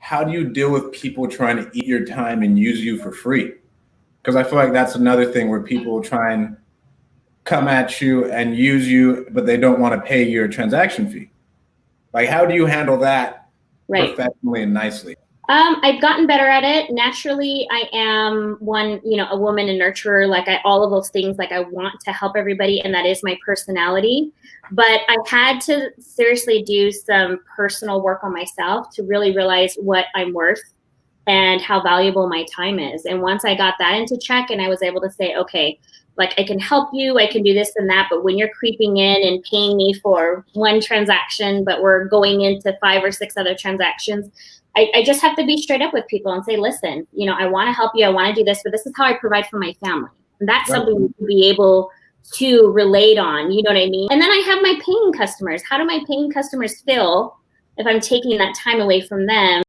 how do you deal with people trying to eat your time and use you for free? Because I feel like that's another thing where people try and come at you and use you, but they don't want to pay your transaction fee. Like, how do you handle that professionally and nicely? I've gotten better at it. Naturally, I am a woman and nurturer. Like all of those things, like I want to help everybody, and that is my personality. But I've had to seriously do some personal work on myself to really realize what I'm worth and how valuable my time is. And once I got that into check and I was able to say, okay, like I can help you, I can do this and that, but when you're creeping in and paying me for one transaction, but we're going into 5 or 6 other transactions, I just have to be straight up with people and say, listen, I want to help you. I want to do this, but this is how I provide for my family. And that's something you can be able to relate on. You know what I mean? And then I have my paying customers. How do my paying customers feel if I'm taking that time away from them?